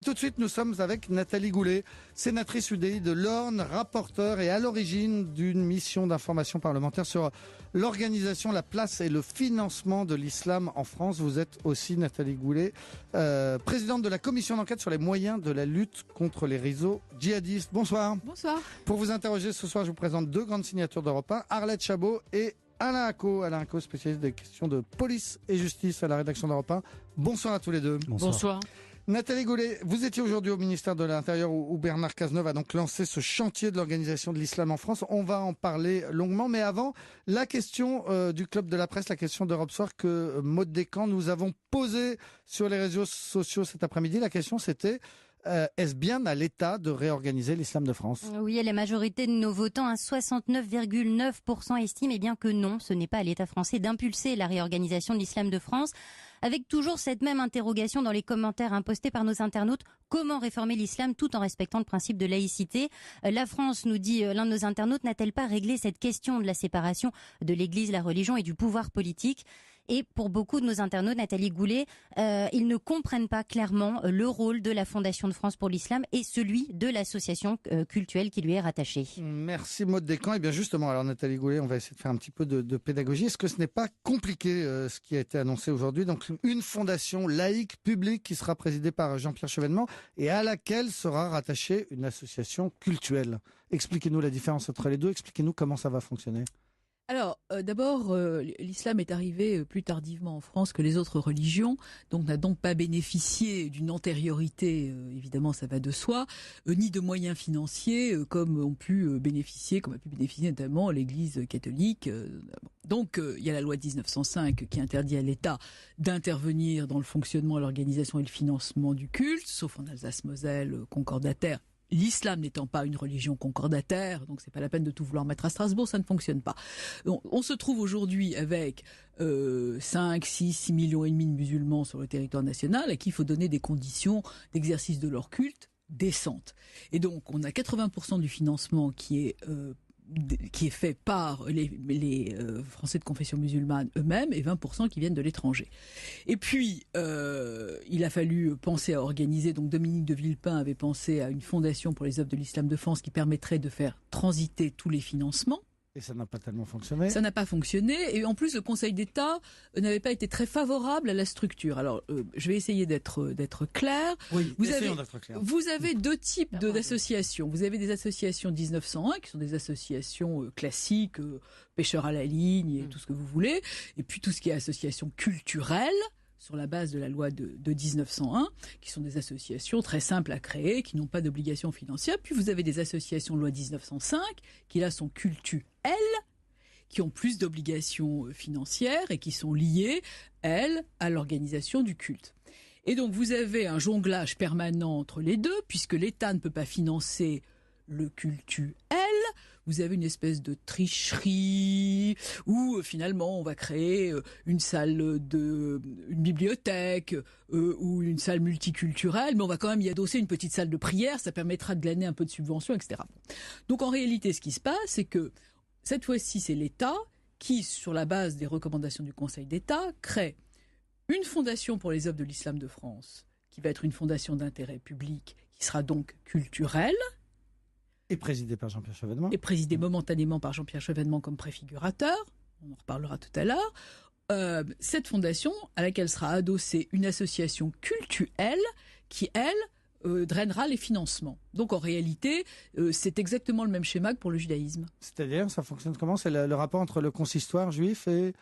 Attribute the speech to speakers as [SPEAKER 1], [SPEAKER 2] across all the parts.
[SPEAKER 1] Tout de suite, nous sommes avec Nathalie Goulet, sénatrice UDI de l'Orne, rapporteure et à l'origine d'une mission d'information parlementaire sur l'organisation, la place et le financement de l'islam en France. Vous êtes aussi, Nathalie Goulet, présidente de la commission d'enquête sur les moyens de la lutte contre les réseaux djihadistes. Bonsoir.
[SPEAKER 2] Bonsoir.
[SPEAKER 1] Pour vous interroger ce soir, je vous présente deux grandes signatures d'Europe 1, Arlette Chabot et Alain Acco, spécialiste des questions de police et justice à la rédaction d'Europe 1. Bonsoir à tous les deux.
[SPEAKER 2] Bonsoir.
[SPEAKER 1] Nathalie Goulet, vous étiez aujourd'hui au ministère de l'Intérieur où Bernard Cazeneuve a donc lancé ce chantier de l'organisation de l'islam en France. On va en parler longuement, mais avant, la question du Club de la Presse, la question d'Europe Soir que Maud Descamps nous avons posée sur les réseaux sociaux cet après-midi. La question c'était... est-ce bien à l'État de réorganiser l'islam de France ?
[SPEAKER 3] Oui, et la majorité de nos votants, 69,9% estiment bien que non, ce n'est pas à l'État français d'impulser la réorganisation de l'islam de France, avec toujours cette même interrogation dans les commentaires postés par nos internautes. Comment réformer l'islam tout en respectant le principe de laïcité ? La France, nous dit l'un de nos internautes, n'a-t-elle pas réglé cette question de la séparation de l'Église, la religion et du pouvoir politique ? Et pour beaucoup de nos internautes, Nathalie Goulet, ils ne comprennent pas clairement le rôle de la Fondation de France pour l'islam et celui de l'association cultuelle qui lui est rattachée.
[SPEAKER 1] Merci Maud Descamps. Et bien justement, alors Nathalie Goulet, on va essayer de faire un petit peu de pédagogie. Est-ce que ce n'est pas compliqué ce qui a été annoncé aujourd'hui ? Donc une fondation laïque publique qui sera présidée par Jean-Pierre Chevènement et à laquelle sera rattachée une association cultuelle. Expliquez-nous la différence entre les deux, expliquez-nous comment ça va fonctionner.
[SPEAKER 2] Alors, d'abord, l'islam est arrivé plus tardivement en France que les autres religions, donc n'a donc pas bénéficié d'une antériorité, évidemment ça va de soi, ni de moyens financiers comme a pu bénéficier notamment l'Église catholique. Donc, il y a la loi de 1905 qui interdit à l'État d'intervenir dans le fonctionnement, l'organisation et le financement du culte, sauf en Alsace-Moselle, concordataire. L'islam n'étant pas une religion concordataire, donc c'est pas la peine de tout vouloir mettre à Strasbourg, ça ne fonctionne pas. On se trouve aujourd'hui avec 5, 6 millions et demi de musulmans sur le territoire national à qui il faut donner des conditions d'exercice de leur culte décentes. Et donc on a 80% du financement qui est fait par les Français de confession musulmane eux-mêmes et 20% qui viennent de l'étranger. Et puis, il a fallu penser à organiser, donc Dominique de Villepin avait pensé à une fondation pour les œuvres de l'islam de France qui permettrait de faire transiter tous les financements.
[SPEAKER 1] Et ça n'a pas tellement fonctionné.
[SPEAKER 2] Ça n'a pas fonctionné. Et en plus, le Conseil d'État n'avait pas été très favorable à la structure. Alors, je vais essayer d'être clair.
[SPEAKER 1] Oui, essayons d'être clair.
[SPEAKER 2] Vous avez deux types d'associations. Vous avez des associations 1901, qui sont des associations classiques, pêcheurs à la ligne et tout ce que vous voulez. Et puis, tout ce qui est association culturelle, sur la base de la loi de 1901, qui sont des associations très simples à créer, qui n'ont pas d'obligation financière. Puis vous avez des associations loi 1905, qui là sont cultuelles, qui ont plus d'obligations financières et qui sont liées, elles, à l'organisation du culte. Et donc vous avez un jonglage permanent entre les deux, puisque l'État ne peut pas financer le cultuel, vous avez une espèce de tricherie où finalement on va créer une bibliothèque ou une salle multiculturelle, mais on va quand même y adosser une petite salle de prière, ça permettra de glaner un peu de subventions, etc. Donc en réalité, ce qui se passe, c'est que cette fois-ci, c'est l'État qui, sur la base des recommandations du Conseil d'État, crée une fondation pour les œuvres de l'islam de France, qui va être une fondation d'intérêt public, qui sera donc culturelle,
[SPEAKER 1] et présidé par Jean-Pierre Chevènement.
[SPEAKER 2] Et présidé momentanément par Jean-Pierre Chevènement comme préfigurateur. On en reparlera tout à l'heure. Cette fondation, à laquelle sera adossée une association cultuelle qui, elle, drainera les financements. Donc en réalité, c'est exactement le même schéma que pour le judaïsme.
[SPEAKER 1] C'est-à-dire, ça fonctionne comment ? C'est le rapport entre le consistoire juif et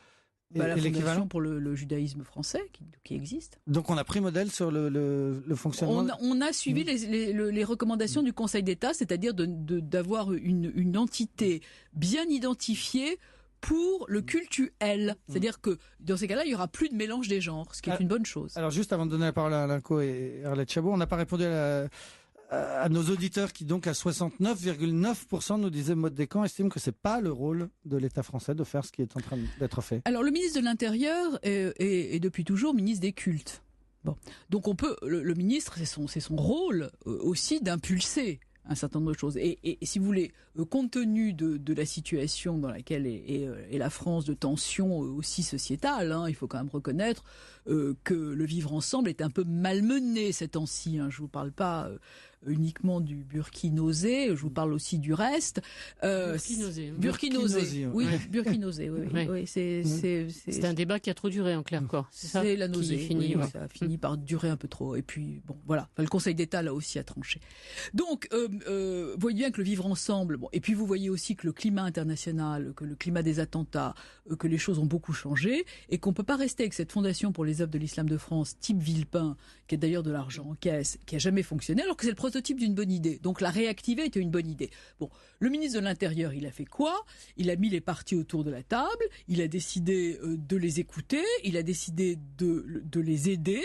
[SPEAKER 2] la fondation pour le judaïsme français qui existe.
[SPEAKER 1] Donc on a pris modèle sur le fonctionnement.
[SPEAKER 2] On a suivi les recommandations du Conseil d'État, c'est-à-dire d'avoir une entité bien identifiée pour le cultuel. C'est-à-dire que dans ces cas-là, il y aura plus de mélange des genres, ce qui est une bonne chose.
[SPEAKER 1] Alors juste avant de donner la parole à Alain Acco et Arlette Chabot, on n'a pas répondu à nos auditeurs qui donc à 69,9% nous disaient Maud Descamps estiment que c'est pas le rôle de l'État français de faire ce qui est en train d'être fait.
[SPEAKER 2] Alors le ministre de l'Intérieur est depuis toujours ministre des cultes. Bon, donc on peut le ministre c'est son rôle aussi d'impulser un certain nombre de choses. Et si vous voulez, compte tenu de la situation dans laquelle est la France, de tensions aussi sociétales, il faut quand même reconnaître que le vivre ensemble est un peu malmené ces temps-ci. Je vous parle pas uniquement du burkinosé, je vous parle aussi du reste. Burkinosé, oui,
[SPEAKER 1] ouais.
[SPEAKER 2] burkinosé, oui.
[SPEAKER 4] C'est un débat qui a trop duré en clair, quoi.
[SPEAKER 2] C'est la nausée, ça a fini
[SPEAKER 4] Mm.
[SPEAKER 2] par durer un peu trop. Et puis, bon, voilà, le Conseil d'État là aussi a tranché. Donc, vous voyez bien que le vivre ensemble, et puis vous voyez aussi que le climat international, que le climat des attentats, que les choses ont beaucoup changé, et qu'on peut pas rester avec cette fondation pour les œuvres de l'islam de France, type Villepin, qui est d'ailleurs de l'argent en caisse, qui a jamais fonctionné, alors que c'est le prototype d'une bonne idée. Donc la réactiver était une bonne idée. Bon, le ministre de l'Intérieur, il a fait quoi? Il a mis les partis autour de la table, il a décidé de les écouter, il a décidé de les aider.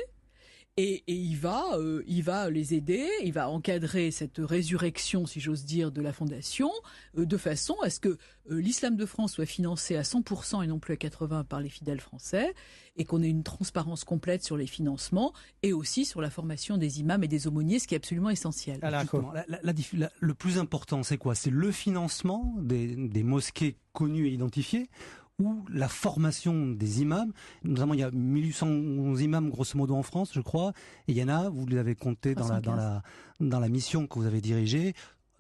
[SPEAKER 2] Et il va les aider, il va encadrer cette résurrection, si j'ose dire, de la fondation, de façon à ce que l'islam de France soit financé à 100% et non plus à 80% par les fidèles français, et qu'on ait une transparence complète sur les financements et aussi sur la formation des imams et des aumôniers, ce qui est absolument essentiel.
[SPEAKER 5] Justement, le plus important, c'est quoi? C'est le financement des mosquées connues et identifiées, ou la formation des imams. Notamment, il y a 1811 imams, grosso modo, en France, je crois. Et il y en a, vous les avez comptés dans la mission que vous avez dirigée,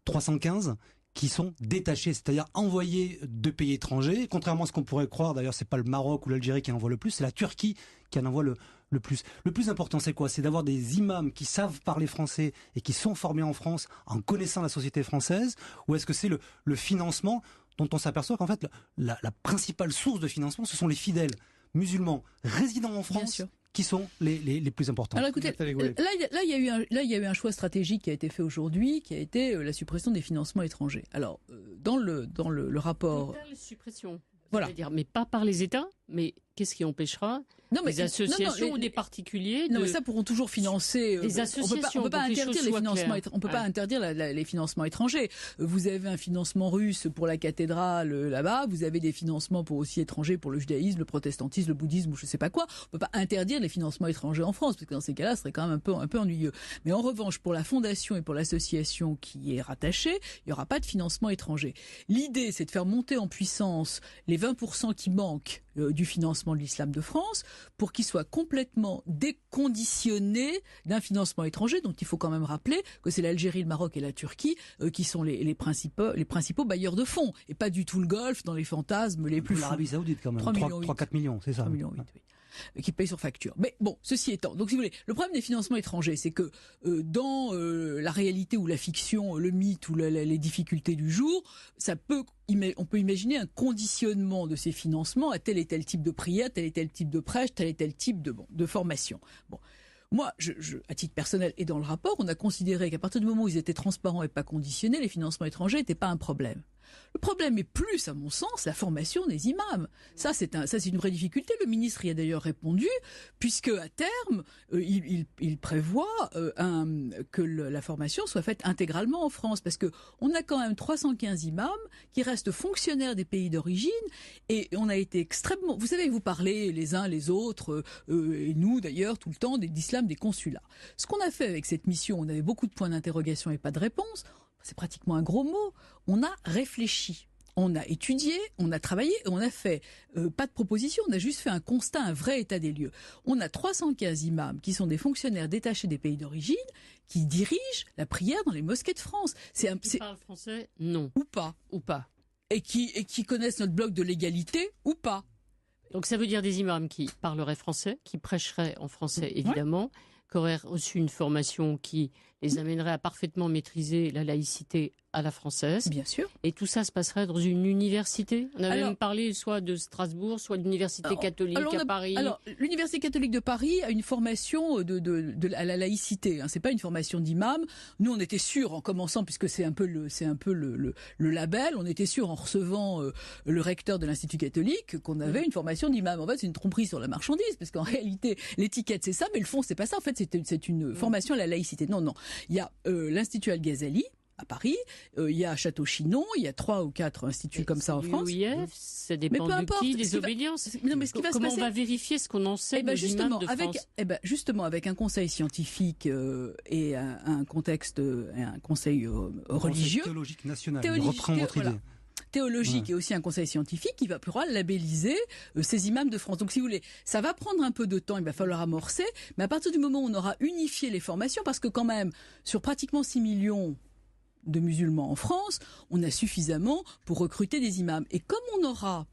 [SPEAKER 5] 315 qui sont détachés, c'est-à-dire envoyés de pays étrangers. Contrairement à ce qu'on pourrait croire, d'ailleurs, c'est pas le Maroc ou l'Algérie qui en envoie le plus, c'est la Turquie qui en envoie le plus. Le plus important, c'est quoi? C'est d'avoir des imams qui savent parler français et qui sont formés en France en connaissant la société française, ou est-ce que c'est le financement dont on s'aperçoit qu'en fait, la principale source de financement, ce sont les fidèles musulmans résidant en France qui sont les plus importants.
[SPEAKER 2] Alors écoutez, là il y a eu un choix stratégique qui a été fait aujourd'hui, qui a été la suppression des financements étrangers. Alors, dans le rapport...
[SPEAKER 4] Totale suppression.
[SPEAKER 2] Voilà.
[SPEAKER 4] Mais pas par les États, mais qu'est-ce qui empêchera des associations ou des particuliers
[SPEAKER 2] Non, mais ça pourront toujours financer
[SPEAKER 4] des associations.
[SPEAKER 2] On peut pas interdire les financements. On peut pas interdire les financements étrangers. Vous avez un financement russe pour la cathédrale là-bas. Vous avez des financements pour aussi étrangers pour le judaïsme, le protestantisme, le bouddhisme ou je sais pas quoi. On peut pas interdire les financements étrangers en France parce que dans ces cas-là, ce serait quand même un peu ennuyeux. Mais en revanche, pour la fondation et pour l'association qui est rattachée, il y aura pas de financement étranger. L'idée, c'est de faire monter en puissance les 20% qui manquent du financement de l'islam de France pour qu'il soit complètement déconditionné d'un financement étranger. Donc il faut quand même rappeler que c'est l'Algérie, le Maroc et la Turquie qui sont les principaux bailleurs de fonds et pas du tout le Golfe dans les fantasmes les plus fous.
[SPEAKER 5] L'Arabie Saoudite quand même, 3-4 millions, c'est ça.
[SPEAKER 2] 3,8 millions, oui. Qui paye sur facture. Mais bon, ceci étant, donc si vous voulez, le problème des financements étrangers, c'est que dans la réalité ou la fiction, le mythe ou les difficultés du jour, on peut imaginer un conditionnement de ces financements à tel et tel type de prière, tel et tel type de prêche, tel et tel type de formation. Bon. Moi, à titre personnel et dans le rapport, on a considéré qu'à partir du moment où ils étaient transparents et pas conditionnés, les financements étrangers n'étaient pas un problème. Le problème est plus, à mon sens, la formation des imams. Ça, c'est une vraie difficulté. Le ministre y a d'ailleurs répondu, puisque à terme, il prévoit que la formation soit faite intégralement en France, parce que on a quand même 315 imams qui restent fonctionnaires des pays d'origine, et on a été extrêmement. Vous savez, vous parlez les uns les autres, et nous d'ailleurs tout le temps d'islam des consulats. Ce qu'on a fait avec cette mission, on avait beaucoup de points d'interrogation et pas de réponse. C'est pratiquement un gros mot. On a réfléchi, on a étudié, on a travaillé et on a fait pas de proposition, on a juste fait un constat, un vrai état des lieux. On a 315 imams qui sont des fonctionnaires détachés des pays d'origine qui dirigent la prière dans les mosquées de France.
[SPEAKER 4] Qui parlent français? Non.
[SPEAKER 2] Ou pas. Et qui connaissent notre bloc de l'égalité ou pas.
[SPEAKER 4] Donc ça veut dire des imams qui parleraient français, qui prêcheraient en français évidemment, qui auraient reçu une formation qui les amènerait à parfaitement maîtriser la laïcité à la française.
[SPEAKER 2] Bien sûr.
[SPEAKER 4] Et tout ça se passerait dans une université. On a même parlé soit de Strasbourg, soit de l'université catholique à Paris.
[SPEAKER 2] Alors, l'université catholique de Paris a une formation à la laïcité. C'est pas une formation d'imam. Nous, on était sûrs en commençant, puisque c'est un peu le label. On était sûrs en recevant le recteur de l'Institut catholique qu'on avait une formation d'imam. En fait, c'est une tromperie sur la marchandise, parce qu'en réalité, l'étiquette c'est ça, mais le fond c'est pas ça. En fait, c'est une formation à la laïcité. Non. Il y a l'Institut Al-Ghazali, à Paris, il y a Château-Chinon, il y a 3 ou 4 instituts comme ça en France.
[SPEAKER 4] l'UIF, ça dépend de qui, des obédiences. Comment on va vérifier ce qu'on en sait des imams de France?
[SPEAKER 2] Justement, avec un conseil scientifique et un contexte, un conseil religieux,
[SPEAKER 5] théologique national. Reprends votre idée.
[SPEAKER 2] Théologique et aussi un conseil scientifique qui va pouvoir labelliser ces imams de France. Donc si vous voulez, ça va prendre un peu de temps, il va falloir amorcer, mais à partir du moment où on aura unifié les formations, parce que quand même, sur pratiquement 6 millions de musulmans en France, on a suffisamment pour recruter des imams. Et comme on aura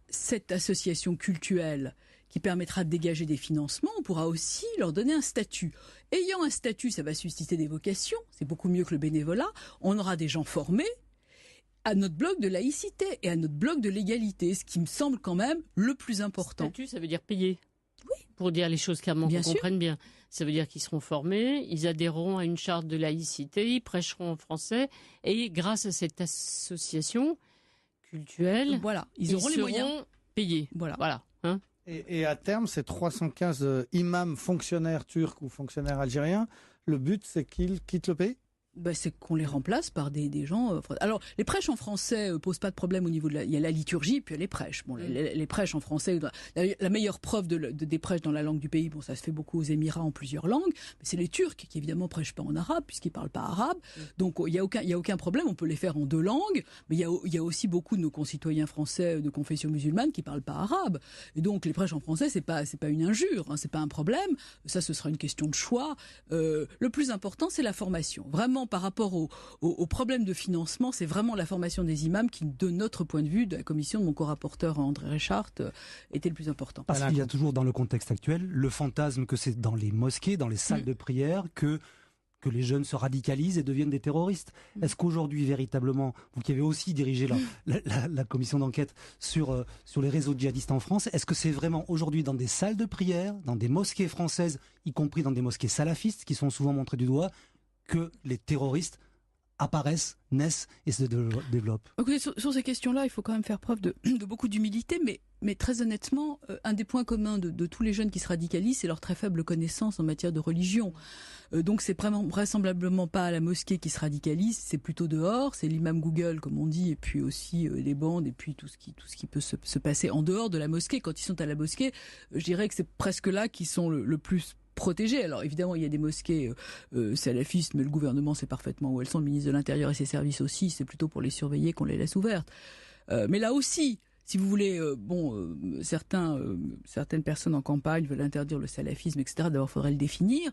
[SPEAKER 2] cette association cultuelle qui permettra de dégager des financements, on pourra aussi leur donner un statut. Ayant un statut, ça va susciter des vocations, c'est beaucoup mieux que le bénévolat, on aura des gens formés à notre bloc de laïcité et à notre bloc de l'égalité, ce qui me semble quand même le plus important.
[SPEAKER 4] Statut, ça veut dire payer.
[SPEAKER 2] Oui.
[SPEAKER 4] Pour dire les choses clairement, qu'on comprenne bien. Ça veut dire qu'ils seront formés, ils adhéreront à une charte de laïcité, ils prêcheront en français, et grâce à cette association culturelle,
[SPEAKER 2] voilà, ils auront les moyens
[SPEAKER 4] payés. Voilà. Hein.
[SPEAKER 1] Et à terme, ces 315 imams fonctionnaires turcs ou fonctionnaires algériens, le but, c'est qu'ils quittent le pays ?
[SPEAKER 2] C'est qu'on les remplace par des gens. Alors, les prêches en français posent pas de problème au niveau de il y a la liturgie, puis il y a les prêches. Bon, les prêches en français, la meilleure preuve des prêches dans la langue du pays, bon, ça se fait beaucoup aux Émirats en plusieurs langues, mais c'est les Turcs qui évidemment prêchent pas en arabe puisqu'ils parlent pas arabe. Donc, il y a aucun problème. On peut les faire en 2 langues, mais il y a aussi beaucoup de nos concitoyens français de confession musulmane qui parlent pas arabe. Et donc, les prêches en français, c'est pas une injure, hein, c'est pas un problème. Ça, ce sera une question de choix. Le plus important, c'est la formation. Vraiment. Par rapport au problème de financement, c'est vraiment la formation des imams qui, de notre point de vue, de la commission de mon co-rapporteur André Reichart, était le plus important.
[SPEAKER 5] Parce qu'il y a toujours dans le contexte actuel le fantasme que c'est dans les mosquées, dans les salles de prière, que les jeunes se radicalisent et deviennent des terroristes. Est-ce qu'aujourd'hui, véritablement, vous qui avez aussi dirigé la commission d'enquête sur les réseaux djihadistes en France, est-ce que c'est vraiment aujourd'hui dans des salles de prière, dans des mosquées françaises, y compris dans des mosquées salafistes, qui sont souvent montrées du doigt, que les terroristes apparaissent, naissent et se développent?
[SPEAKER 2] Okay, sur ces questions-là, il faut quand même faire preuve de beaucoup d'humilité, mais très honnêtement, un des points communs de tous les jeunes qui se radicalisent, c'est leur très faible connaissance en matière de religion. Donc c'est vraisemblablement pas à la mosquée qui se radicalise, c'est plutôt dehors, c'est l'imam Google comme on dit, et puis aussi les bandes, et puis tout ce qui peut se passer en dehors de la mosquée. Quand ils sont à la mosquée, je dirais que c'est presque là qu'ils sont le plus protégées. Alors évidemment, il y a des mosquées salafistes, mais le gouvernement sait parfaitement où elles sont, le ministre de l'Intérieur et ses services aussi, c'est plutôt pour les surveiller qu'on les laisse ouvertes. Mais là aussi, si vous voulez, certaines personnes en campagne veulent interdire le salafisme, etc. D'abord, il faudrait le définir.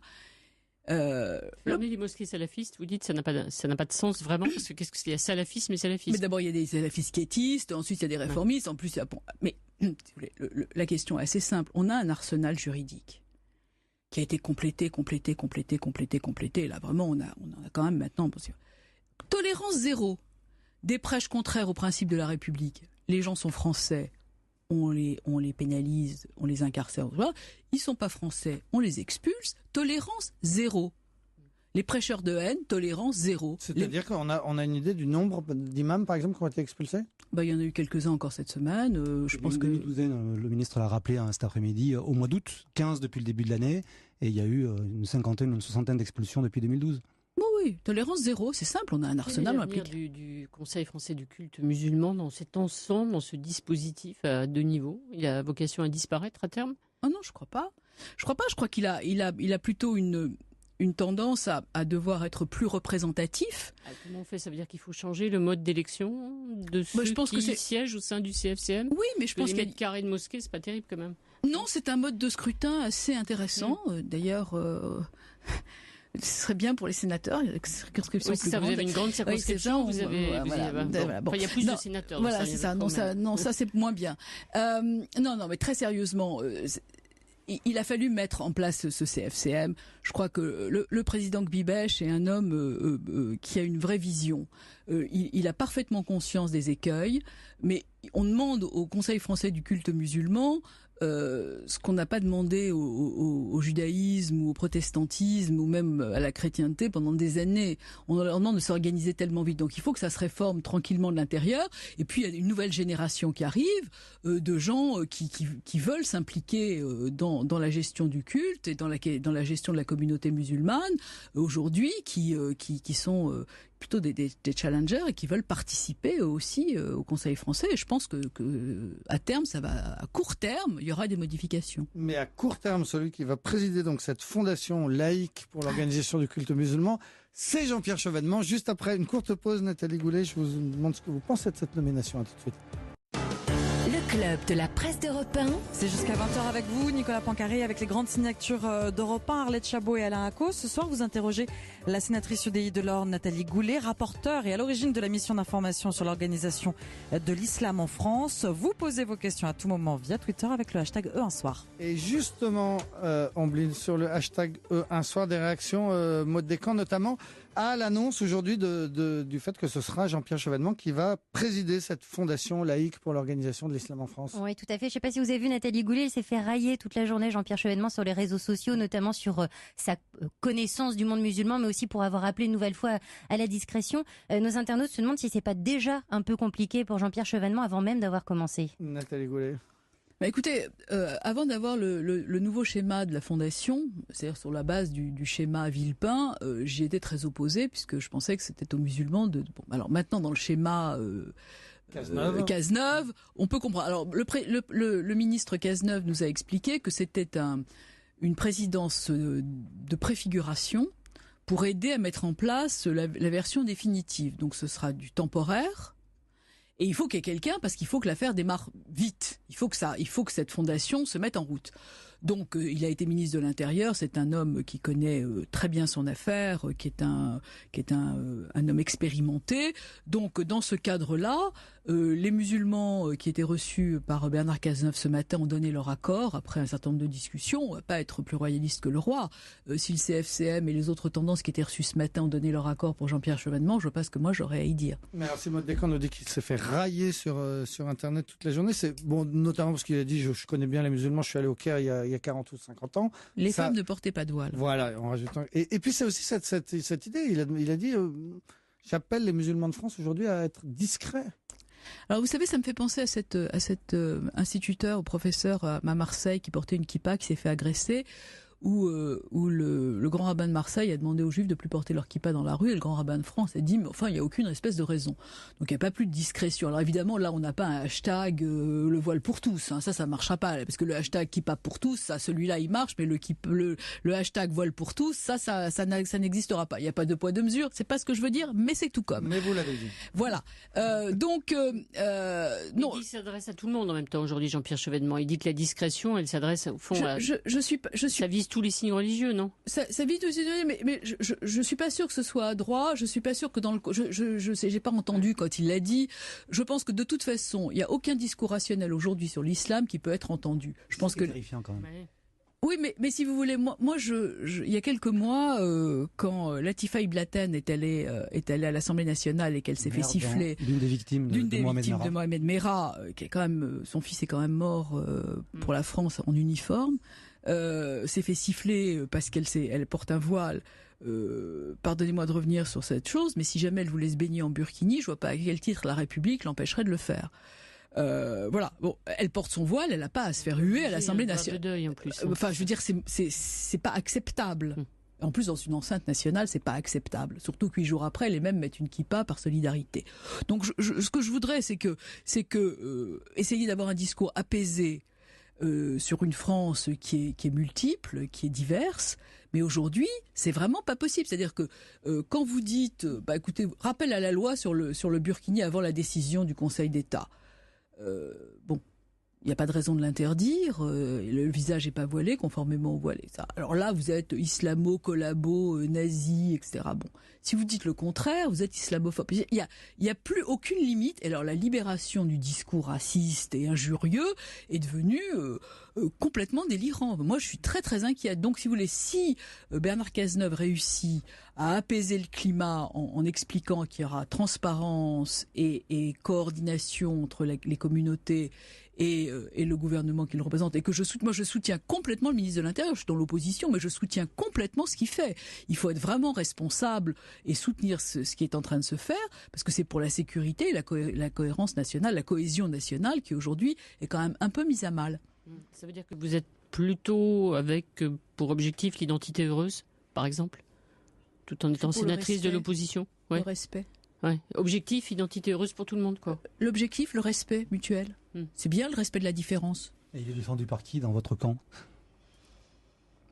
[SPEAKER 4] Fermer les mosquées salafistes, vous dites, ça n'a pas de sens vraiment, parce que qu'est-ce que c'est, salafisme et salafisme?
[SPEAKER 2] Mais d'abord, il y a des salafistes quiétistes, ensuite il y a des réformistes, en plus il y a... Mais si vous voulez, la question est assez simple. On a un arsenal juridique qui a été complété. Là, vraiment, on a quand même maintenant... Tolérance zéro. Des prêches contraires aux principes de la République. Les gens sont français, on les pénalise, on les incarcère. Ils sont pas français, on les expulse. Tolérance zéro. Les prêcheurs de haine, tolérance zéro.
[SPEAKER 1] C'est-à-dire qu'on a une idée du nombre d'imams, par exemple, qui ont été expulsés ?
[SPEAKER 2] Il y en a eu quelques-uns encore cette semaine. Je pense que
[SPEAKER 5] une douzaine, le ministre l'a rappelé cet après-midi, au mois d'août, 15 depuis le début de l'année, et il y a eu une soixantaine d'expulsions depuis 2012.
[SPEAKER 2] Oui, tolérance zéro, c'est simple, on a un arsenal.
[SPEAKER 4] Quel est l'avenir du Conseil français du culte musulman dans cet ensemble, dans ce dispositif à 2 niveaux? Il a vocation à disparaître à terme?
[SPEAKER 2] Ah non, je crois pas. Je crois qu'il a plutôt une tendance à devoir être plus représentatif.
[SPEAKER 4] Comment on fait? Ça veut dire qu'il faut changer le mode d'élection de ceux qui siègent au sein du CFCM?
[SPEAKER 2] Oui, mais je pense
[SPEAKER 4] que les mètres carrés de mosquée, c'est pas terrible quand même.
[SPEAKER 2] Non, c'est un mode de scrutin assez intéressant. D'ailleurs... ce serait bien pour les sénateurs, il y a une circonscription plus grande.
[SPEAKER 4] Vous avez une grande circonscription, il y a plus de sénateurs.
[SPEAKER 2] Voilà, c'est ça. Ça c'est moins bien. Non, mais très sérieusement, il a fallu mettre en place ce CFCM. Je crois que le président Gbibech est un homme qui a une vraie vision. Il a parfaitement conscience des écueils, mais on demande au Conseil français du culte musulman ce qu'on n'a pas demandé au judaïsme ou au protestantisme ou même à la chrétienté pendant des années. On leur demande de s'organiser tellement vite. Donc il faut que ça se réforme tranquillement de l'intérieur. Et puis il y a une nouvelle génération qui arrive, de gens qui veulent s'impliquer dans la gestion du culte et dans la gestion de la communauté musulmane aujourd'hui, qui sont plutôt des challengers et qui veulent participer aussi au Conseil français. Et je pense que à terme, à court terme, il y aura des modifications.
[SPEAKER 1] Mais à court terme, celui qui va présider donc cette fondation laïque pour l'organisation du culte musulman, c'est Jean-Pierre Chevènement. Juste après une courte pause, Nathalie Goulet, je vous demande ce que vous pensez de cette nomination. À tout de suite.
[SPEAKER 6] Le club de la presse d'Europe 1.
[SPEAKER 7] C'est jusqu'à 20h avec vous, Nicolas Poincaré, avec les grandes signatures d'Europe 1, Arlette Chabot et Alain Acco. Ce soir, vous interrogez la sénatrice UDI de l'Orne, Nathalie Goulet, rapporteure et à l'origine de la mission d'information sur l'organisation de l'islam en France. Vous posez vos questions à tout moment via Twitter avec le hashtag #1soir.
[SPEAKER 1] Et justement, Ambline, sur le hashtag #1soir, des réactions, Maud Descamps notamment, à l'annonce aujourd'hui du fait que ce sera Jean-Pierre Chevènement qui va présider cette fondation laïque pour l'organisation de l'islam en France.
[SPEAKER 3] Oui, tout à fait. Je ne sais pas si vous avez vu Nathalie Goulet, il s'est fait railler toute la journée, Jean-Pierre Chevènement, sur les réseaux sociaux, notamment sur sa connaissance du monde musulman, mais aussi pour avoir appelé une nouvelle fois à la discrétion. Nos internautes se demandent si c'est pas déjà un peu compliqué pour Jean-Pierre Chevènement avant même d'avoir commencé.
[SPEAKER 1] Nathalie Goulet.
[SPEAKER 2] Bah écoutez, avant d'avoir le nouveau schéma de la fondation, c'est-à-dire sur la base du schéma Villepin, j'y étais très opposée puisque je pensais que c'était aux musulmans de. Bon, alors maintenant dans le schéma Cazeneuve, on peut comprendre. Alors le ministre Cazeneuve nous a expliqué que c'était une présidence de préfiguration pour aider à mettre en place la version définitive. Donc ce sera du temporaire. Et il faut qu'il y ait quelqu'un parce qu'il faut que l'affaire démarre vite. Il faut que cette fondation se mette en route. Donc il a été ministre de l'Intérieur, c'est un homme qui connaît très bien son affaire, qui est un homme expérimenté. Donc dans ce cadre-là, les musulmans qui étaient reçus par Bernard Cazeneuve ce matin ont donné leur accord après un certain nombre de discussions. On va pas être plus royaliste que le roi. Si le CFCM et les autres tendances qui étaient reçues ce matin ont donné leur accord pour Jean-Pierre Chevènement, je vois pas ce que moi j'aurais à y dire.
[SPEAKER 1] Mais alors Maud Descamps nous dit qu'il s'est fait railler sur Internet toute la journée. C'est bon, notamment parce qu'il a dit je connais bien les musulmans, je suis allé au Caire il y a 40 ou 50 ans.
[SPEAKER 2] Les femmes ne portaient pas de voile.
[SPEAKER 1] Voilà, en rajoutant. Et puis c'est aussi cette idée. Il a dit j'appelle les musulmans de France aujourd'hui à être discrets.
[SPEAKER 2] Alors vous savez, ça me fait penser à cet instituteur ou professeur à Marseille qui portait une kippa, qui s'est fait agresser, où le grand rabbin de Marseille a demandé aux Juifs de plus porter leur kippa dans la rue, et le grand rabbin de France a dit mais enfin il n'y a aucune espèce de raison. Donc il n'y a pas plus de discrétion. Alors évidemment là on n'a pas un hashtag le voile pour tous, hein, ça marchera pas parce que le hashtag kippa pour tous, ça celui-là il marche, mais le hashtag voile pour tous, ça n'existera pas. Il n'y a pas de poids de mesure, c'est pas ce que je veux dire, mais c'est tout comme.
[SPEAKER 1] Mais vous l'avez dit.
[SPEAKER 2] Voilà. Non.
[SPEAKER 4] Il dit qu'il s'adresse à tout le monde en même temps aujourd'hui, Jean-Pierre Chevènement. Il dit que la discrétion, elle s'adresse au fond ça vise tous les signes religieux, non?
[SPEAKER 2] Ça vise tous les signes religieux, mais je suis pas sûr que ce soit à droit. Je suis pas sûr que je sais, j'ai pas entendu quand il l'a dit. Je pense que de toute façon, il y a aucun discours rationnel aujourd'hui sur l'islam qui peut être entendu. Je pense que
[SPEAKER 5] terrifiant quand même.
[SPEAKER 4] Ouais.
[SPEAKER 2] Oui, mais si vous voulez, moi, il y a quelques mois, quand Latifa Iblaten est allée à l'Assemblée nationale et qu'elle s'est fait siffler,
[SPEAKER 5] L'une des victimes
[SPEAKER 2] de Mohamed Merah, qui est quand même, son fils est quand même mort pour la France en uniforme, s'est fait siffler parce qu'elle porte un voile. Pardonnez-moi de revenir sur cette chose, mais si jamais elle voulait se baigner en burkini, je vois pas à quel titre la République l'empêcherait de le faire. Voilà. Bon, elle porte son voile, elle n'a pas à se faire huer à l'Assemblée nationale.
[SPEAKER 4] De deuil en plus.
[SPEAKER 2] Enfin, je veux dire, c'est pas acceptable. En plus, dans une enceinte nationale, c'est pas acceptable. Surtout que 8 jours après, les mêmes mettent une kippa par solidarité. Donc, ce que je voudrais, c'est que essayer d'avoir un discours apaisé sur une France qui est multiple, qui est diverse. Mais aujourd'hui, c'est vraiment pas possible. C'est-à-dire que quand vous dites, écoutez, rappel à la loi sur le burkini avant la décision du Conseil d'État. Il n'y a pas de raison de l'interdire, le visage n'est pas voilé conformément au voilé. Ça. Alors là, vous êtes islamo, collabo, nazi, etc. Bon, si vous dites le contraire, vous êtes islamophobe. Il y a plus aucune limite. Et alors la libération du discours raciste et injurieux est devenue complètement délirant. Moi, je suis très très inquiète. Donc, si vous voulez, si Bernard Cazeneuve réussit à apaiser le climat en expliquant qu'il y aura transparence et coordination entre les communautés et le gouvernement qui le représente, et que je soutiens complètement le ministre de l'Intérieur. Je suis dans l'opposition, mais je soutiens complètement ce qu'il fait. Il faut être vraiment responsable et soutenir ce qui est en train de se faire, parce que c'est pour la sécurité et la cohérence nationale, la cohésion nationale qui aujourd'hui est quand même un peu mise à mal.
[SPEAKER 4] Ça veut dire que vous êtes plutôt avec pour objectif l'identité heureuse, par exemple, tout en étant sénatrice de l'opposition.
[SPEAKER 2] Le respect.
[SPEAKER 4] Ouais. Objectif, identité heureuse pour tout le monde, quoi.
[SPEAKER 2] L'objectif, le respect mutuel. C'est bien le respect de la différence.
[SPEAKER 5] Et il est défendu par qui dans votre camp ?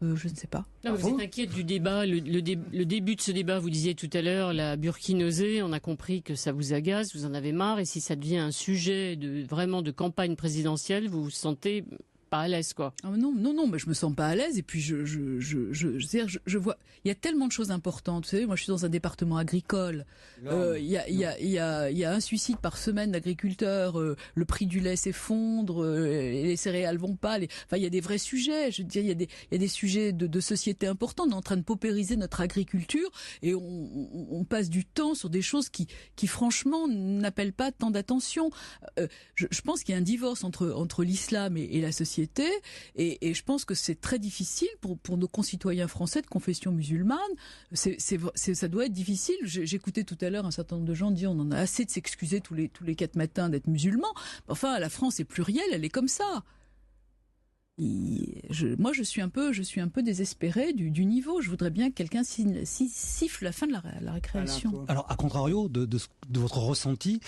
[SPEAKER 2] Je ne sais pas.
[SPEAKER 4] Non, vous êtes inquiète du débat, le début de ce débat, vous disiez tout à l'heure, la burkinosée, on a compris que ça vous agace, vous en avez marre, et si ça devient un sujet vraiment de campagne présidentielle, vous vous sentez pas à l'aise, quoi.
[SPEAKER 2] Ah non, mais je me sens pas à l'aise, et puis je vois, il y a tellement de choses importantes. Vous savez, moi je suis dans un département agricole. Il y a un suicide par semaine d'agriculteurs. Le prix du lait s'effondre, les céréales vont pas. Enfin, il y a des vrais sujets. Je veux dire, il y a des sujets de société importants. On est en train de paupériser notre agriculture, et on passe du temps sur des choses qui franchement n'appellent pas tant d'attention. Je pense qu'il y a un divorce entre l'islam et la société. Et je pense que c'est très difficile pour nos concitoyens français de confession musulmane. Ça doit être difficile. J'écoutais tout à l'heure un certain nombre de gens dire on en a assez de s'excuser tous les 4 matins d'être musulmans. Enfin, la France est plurielle, elle est comme ça. Moi, je suis un peu désespérée du niveau. Je voudrais bien que quelqu'un siffle la fin de la récréation.
[SPEAKER 5] Alors, à contrario de votre ressenti,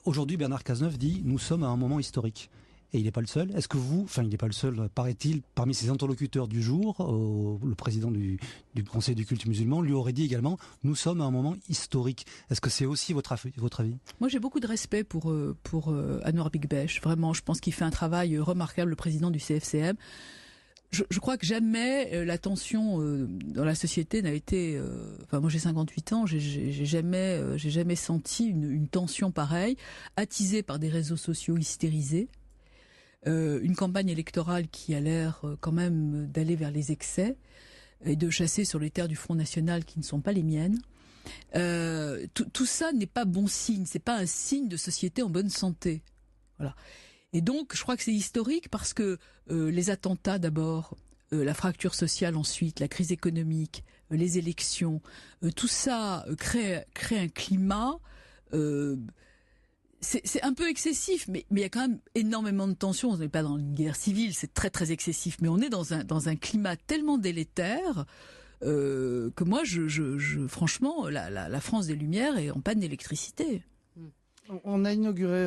[SPEAKER 5] aujourd'hui, Bernard Cazeneuve dit « Nous sommes à un moment historique ». Et il n'est pas le seul. Est-ce que il n'est pas le seul, paraît-il, parmi ses interlocuteurs du jour, le président du Conseil du culte musulman lui aurait dit également « Nous sommes à un moment historique ». Est-ce que c'est aussi votre avis ?
[SPEAKER 2] Moi, j'ai beaucoup de respect pour Anouar Bigbech. Vraiment, je pense qu'il fait un travail remarquable, le président du CFCM. Je crois que jamais la tension dans la société n'a été. Moi j'ai 58 ans, j'ai jamais senti une tension pareille, attisée par des réseaux sociaux hystérisés. Une campagne électorale qui a l'air quand même d'aller vers les excès et de chasser sur les terres du Front National qui ne sont pas les miennes. Tout ça n'est pas bon signe, c'est pas un signe de société en bonne santé. Voilà. Et donc je crois que c'est historique parce que les attentats d'abord, la fracture sociale ensuite, la crise économique, les élections, tout ça crée un climat. C'est un peu excessif, mais il y a quand même énormément de tensions. On n'est pas dans une guerre civile, c'est très très excessif, mais on est dans un climat tellement délétère que moi, franchement, la France des Lumières est en panne d'électricité.
[SPEAKER 1] On a inauguré,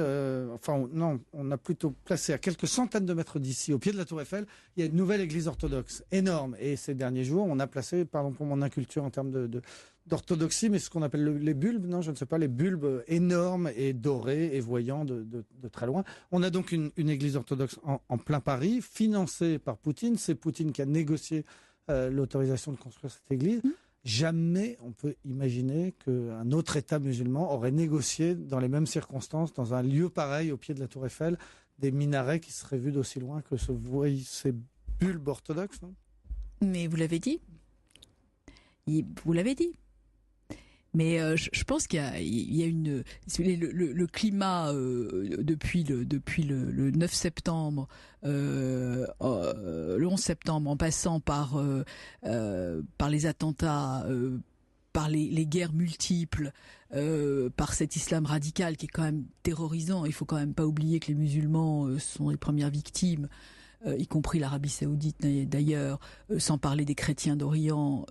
[SPEAKER 1] on a plutôt placé à quelques centaines de mètres d'ici, au pied de la Tour Eiffel, il y a une nouvelle église orthodoxe énorme. Et ces derniers jours, on a placé, pardon pour mon inculture en termes d'orthodoxie, mais ce qu'on appelle les bulbes, non, je ne sais pas, les bulbes énormes et dorés et voyants de très loin. On a donc une église orthodoxe en plein Paris, financée par Poutine. C'est Poutine qui a négocié l'autorisation de construire cette église. Jamais on peut imaginer qu'un autre État musulman aurait négocié dans les mêmes circonstances, dans un lieu pareil, au pied de la Tour Eiffel, des minarets qui seraient vus d'aussi loin que ces bulbes orthodoxes, non ?
[SPEAKER 2] Mais vous l'avez dit. Vous l'avez dit. Mais je pense qu'il y a le climat depuis le 9 septembre, le 11 septembre, en passant par les attentats, par les guerres multiples, par cet islam radical qui est quand même terrorisant. Il faut quand même pas oublier que les musulmans sont les premières victimes. Y compris l'Arabie Saoudite d'ailleurs, sans parler des chrétiens d'Orient.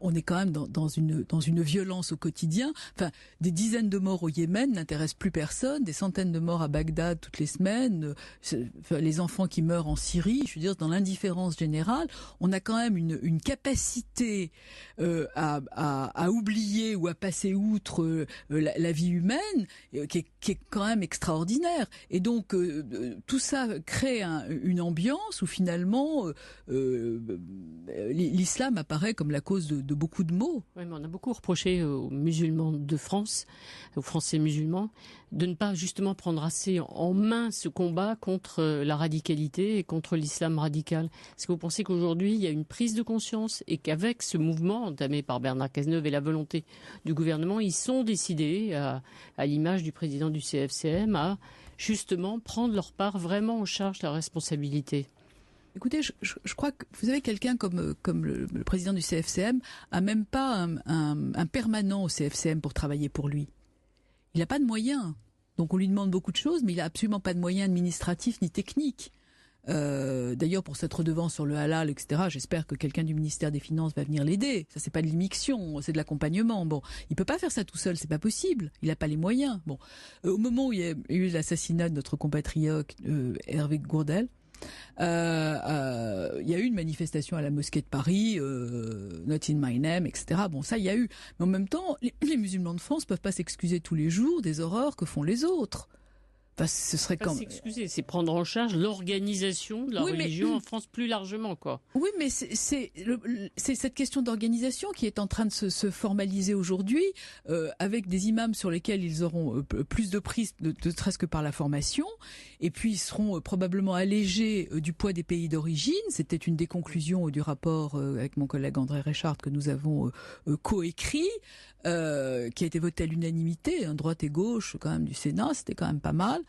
[SPEAKER 2] On est quand même dans une violence au quotidien. Enfin, des dizaines de morts au Yémen n'intéressent plus personne, des centaines de morts à Bagdad toutes les semaines, les enfants qui meurent en Syrie. Je veux dire, dans l'indifférence générale, on a quand même une capacité à oublier ou à passer outre la vie humaine qui est quand même extraordinaire. Et donc tout ça crée une ambiance où finalement l'islam apparaît comme la cause de beaucoup de maux.
[SPEAKER 4] Oui, mais on a beaucoup reproché aux musulmans de France, aux Français musulmans, de ne pas justement prendre assez en main ce combat contre la radicalité et contre l'islam radical. Est-ce que vous pensez qu'aujourd'hui, il y a une prise de conscience et qu'avec ce mouvement entamé par Bernard Cazeneuve et la volonté du gouvernement, ils sont décidés, à l'image du président du CFCM, à justement prendre leur part vraiment en charge de la responsabilité.
[SPEAKER 2] Écoutez, je crois que vous avez quelqu'un comme le président du CFCM a même pas un permanent au CFCM pour travailler pour lui. Il n'a pas de moyens. Donc on lui demande beaucoup de choses, mais il n'a absolument pas de moyens administratifs ni techniques. D'ailleurs, pour cette redevance sur le halal, etc., j'espère que quelqu'un du ministère des Finances va venir l'aider. Ça, c'est pas de l'immixtion, c'est de l'accompagnement. Bon, il peut pas faire ça tout seul, c'est pas possible. Il n'a pas les moyens. Bon, au moment où il y a eu l'assassinat de notre compatriote Hervé Gourdel, il y a eu une manifestation à la mosquée de Paris, Not in my name, etc. Bon, ça, il y a eu. Mais en même temps, les musulmans de France peuvent pas s'excuser tous les jours des horreurs que font les autres. Enfin, ce serait
[SPEAKER 4] pas s'excuser, c'est prendre en charge l'organisation de la religion en France plus largement, quoi.
[SPEAKER 2] Oui, mais c'est cette question d'organisation qui est en train de se formaliser aujourd'hui, avec des imams sur lesquels ils auront plus de prise, ne serait-ce que par la formation, et puis ils seront probablement allégés du poids des pays d'origine. C'était une des conclusions du rapport avec mon collègue André Reichard que nous avons coécrit, qui a été voté à l'unanimité, droite et gauche quand même du Sénat, c'était quand même pas mal.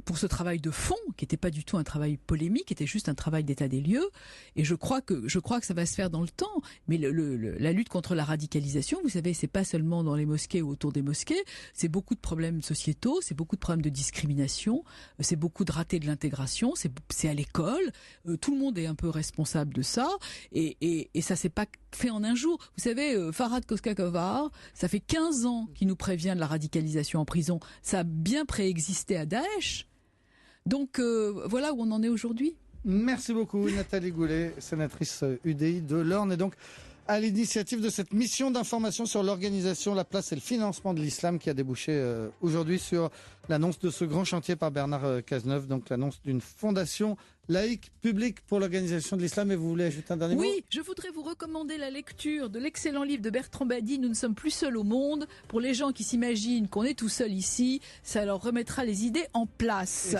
[SPEAKER 2] Pour ce travail de fond, qui n'était pas du tout un travail polémique, qui était juste un travail d'état des lieux. Et je crois que ça va se faire dans le temps. Mais la lutte contre la radicalisation, vous savez, c'est pas seulement dans les mosquées ou autour des mosquées, c'est beaucoup de problèmes sociétaux, c'est beaucoup de problèmes de discrimination, c'est beaucoup de ratés de l'intégration, c'est à l'école. Tout le monde est un peu responsable de ça. Et ça s'est pas fait en un jour. Vous savez, Farhad Koskakovar, ça fait 15 ans qu'il nous prévient de la radicalisation en prison. Ça a bien préexisté à Daesh. Donc voilà où on en est aujourd'hui.
[SPEAKER 1] Merci beaucoup Nathalie Goulet, sénatrice UDI de l'Orne, et donc à l'initiative de cette mission d'information sur l'organisation, la place et le financement de l'islam qui a débouché aujourd'hui sur l'annonce de ce grand chantier par Bernard Cazeneuve, donc l'annonce d'une fondation laïque publique pour l'organisation de l'islam. Et vous voulez ajouter un dernier mot ?
[SPEAKER 2] Oui, je voudrais vous recommander la lecture de l'excellent livre de Bertrand Badi, Nous ne sommes plus seuls au monde. Pour les gens qui s'imaginent qu'on est tout seul ici, ça leur remettra les idées en place.